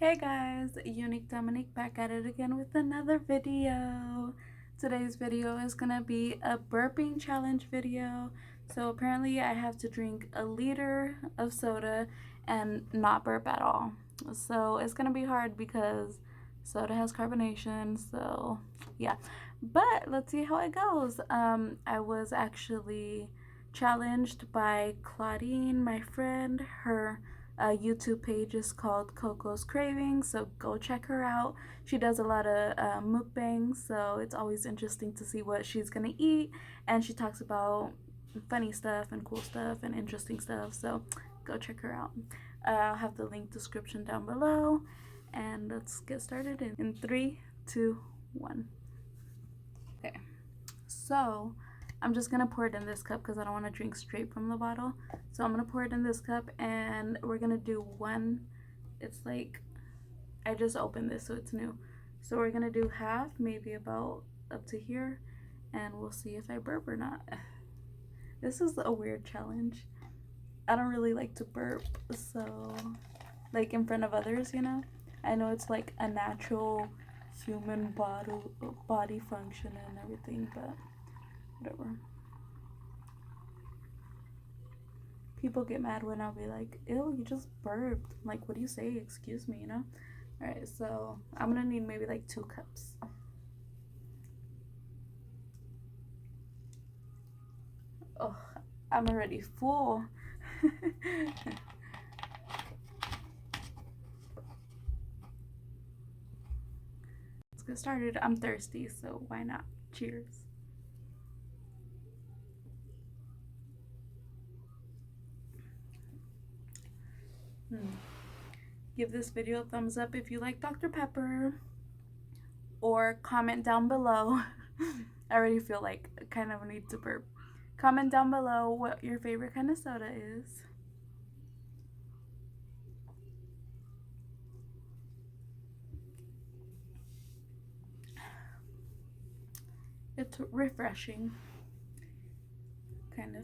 Hey guys, UniqueDominique back at it again with another video. Today's video is gonna be a burping challenge video. So apparently I have to drink a liter of soda and not burp at all. So it's gonna be hard because soda has carbonation, so yeah. But let's see how it goes. I was actually challenged by Claudine, my friend. Her YouTube page is called Coco's Cravings, so go check her out. She does a lot of mukbangs, so it's always interesting to see what she's gonna eat, and she talks about funny stuff and cool stuff and interesting stuff, so go check her out. I'll have the link description down below, and let's get started in 3, 2, 1. Okay, so I'm just gonna pour it in this cup because I don't want to drink straight from the bottle. So I'm gonna pour it in this cup and we're gonna do one. It's like, I just opened this so it's new. So we're gonna do half, maybe about up to here, and we'll see if I burp or not. This is a weird challenge. I don't really like to burp, so like in front of others, you know? I know it's like a natural human body function and everything, but whatever. People get mad when I'll be like, ew, you just burped. I'm like, what do you say? Excuse me, you know? Alright, so I'm gonna need maybe like 2 cups. Oh, I'm already full. Let's get started. I'm thirsty, so why not? Cheers. Give this video a thumbs up if you like Dr. Pepper, or comment down below. I already feel like I kind of need to burp. Comment down below what your favorite kind of soda is. It's refreshing, kind of.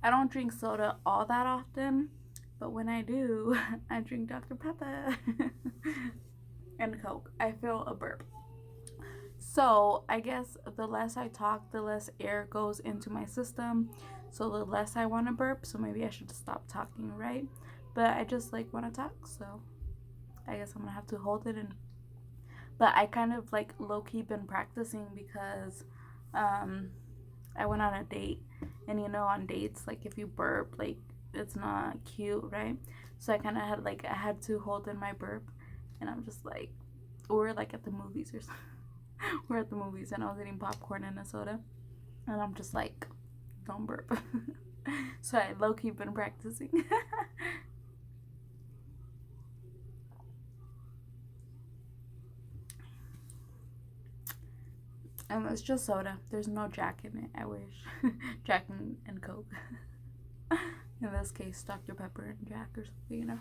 I don't drink soda all that often, but when I do, I drink Dr. Pepper and Coke. I feel a burp. So I guess the less I talk, the less air goes into my system. So the less I want to burp. So maybe I should stop talking, right? But I just like want to talk. So I guess I'm going to have to hold it in. But I kind of like low-key been practicing because I went on a date, and you know, on dates, like if you burp, like it's not cute, right? So I kind of had like, I had to hold in my burp, and I'm just like, we're like at the movies or something. We're at the movies and I was eating popcorn and a soda, and I'm just like, don't burp. So I low-key been practicing. And it's just soda. There's no Jack in it, I wish. Jack and Coke. In this case, Dr. Pepper and Jack or something, you know.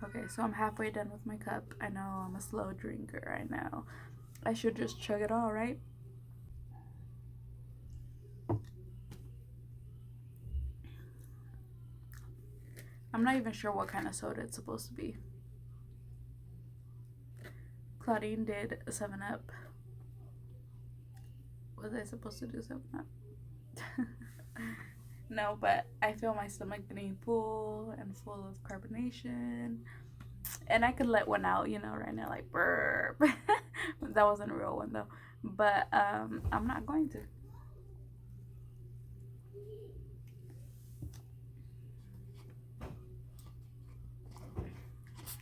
Okay, so I'm halfway done with my cup. I know I'm a slow drinker, I know. I should just chug it all, right? I'm not even sure what kind of soda it's supposed to be. Claudine did 7-Up. Was I supposed to do 7-Up? No, but I feel my stomach getting full and full of carbonation. And I could let one out, you know, right now, like burp. That wasn't a real one though. But I'm not going to.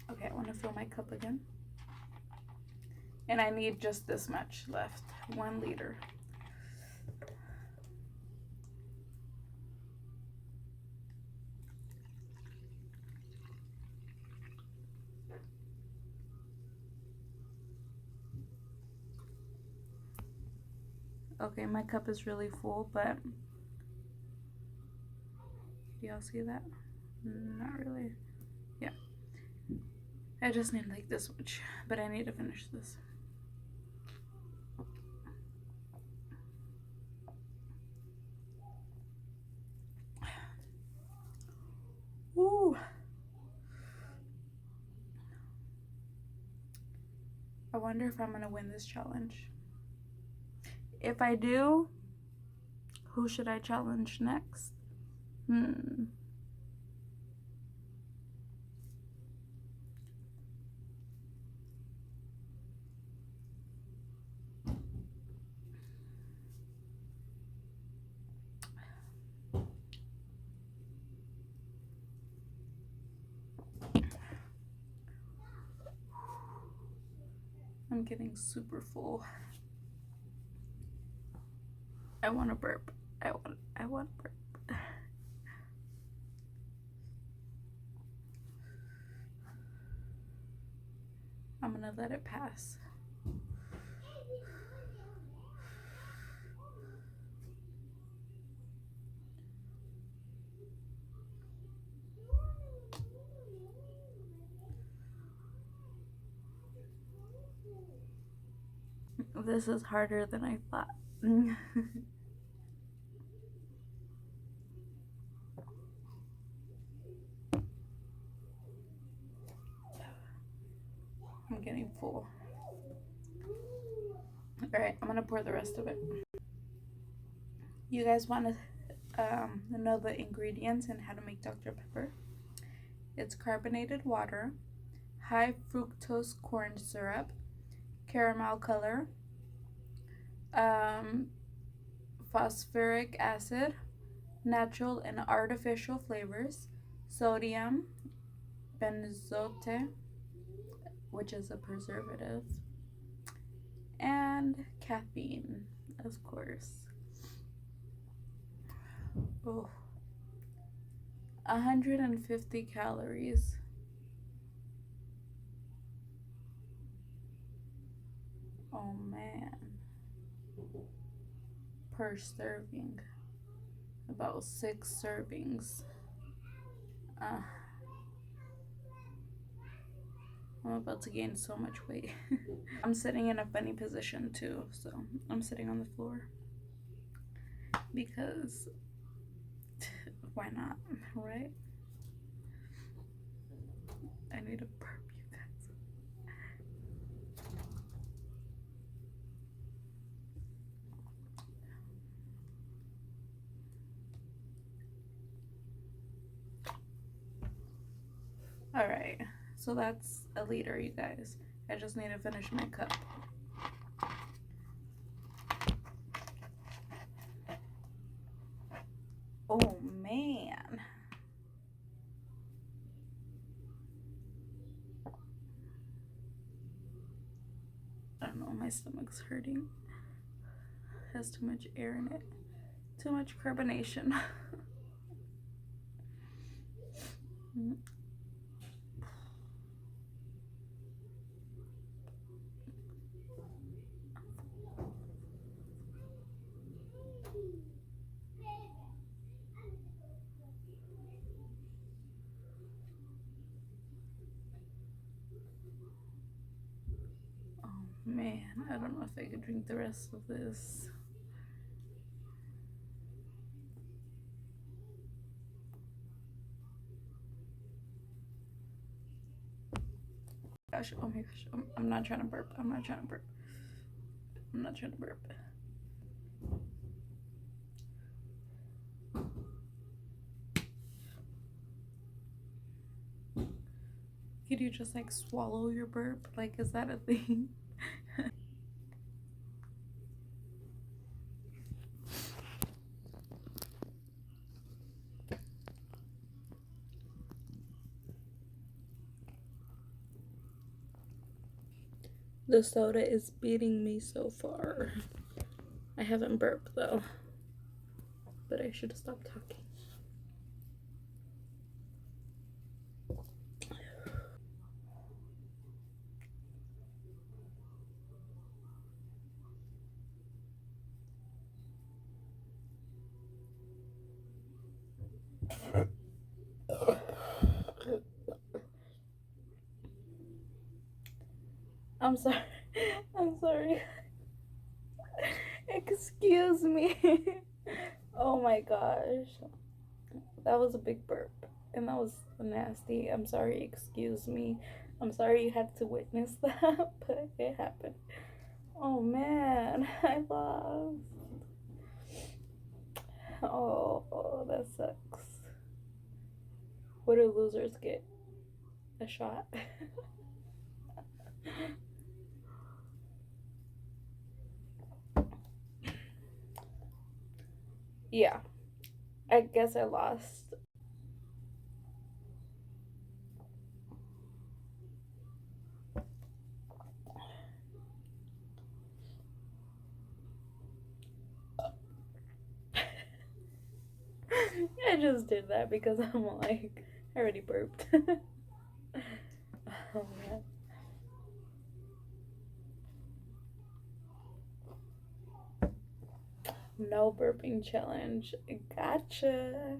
Okay, I want to fill my cup again. And I need just this much left. 1 liter. Okay, my cup is really full, but do y'all see that? Not really. Yeah. I just need like this much, but I need to finish this. Woo! I wonder if I'm gonna win this challenge. If I do, who should I challenge next? I'm getting super full. I want to burp. I want to burp. I'm gonna let it pass. This is harder than I thought. I'm getting full. Alright, I'm gonna pour the rest of it. You guys want to know the ingredients and how to make Dr. Pepper? It's carbonated water, high fructose corn syrup, caramel color, phosphoric acid, natural and artificial flavors, sodium, benzoate, which is a preservative, and caffeine, of course. Oh, 150 calories. Oh man. Per serving. About 6 servings. I'm about to gain so much weight. I'm sitting in a funny position too, so I'm sitting on the floor. Because why not, right? I need to burp, you guys. Alright, so that's a liter, you guys. I just need to finish my cup. Oh man. I don't know, my stomach's hurting. It has too much air in it. Too much carbonation. Man, I don't know if I could drink the rest of this. Gosh, oh my gosh, I'm not trying to burp. I'm not trying to burp. I'm not trying to burp. Could you just like swallow your burp? Like, is that a thing? The soda is beating me so far. I haven't burped though, but I should stop talking. I'm sorry. I'm sorry. Excuse me. Oh my gosh. That was a big burp. And that was nasty. I'm sorry. Excuse me. I'm sorry you had to witness that, but it happened. Oh man, I lost. Oh, that sucks. What do losers get? A shot? Yeah, I guess I lost. I just did that because I'm like, I already burped. Oh man. No burping challenge. Gotcha.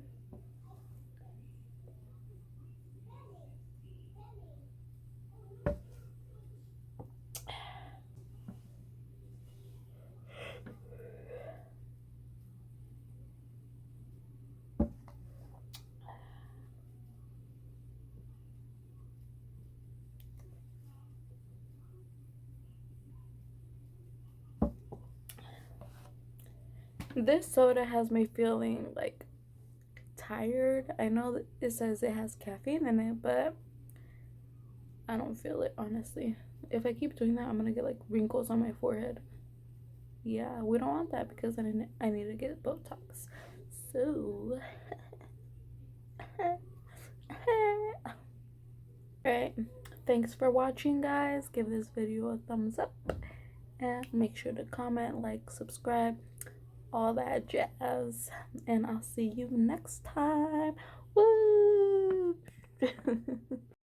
This soda has me feeling like tired. I know that it says it has caffeine in it, but I don't feel it, honestly. If I keep doing that, I'm gonna get like wrinkles on my forehead. Yeah, we don't want that because I need to get Botox. So, alright. Thanks for watching, guys. Give this video a thumbs up and make sure to comment, like, subscribe, all that jazz. And I'll see you next time. Woo!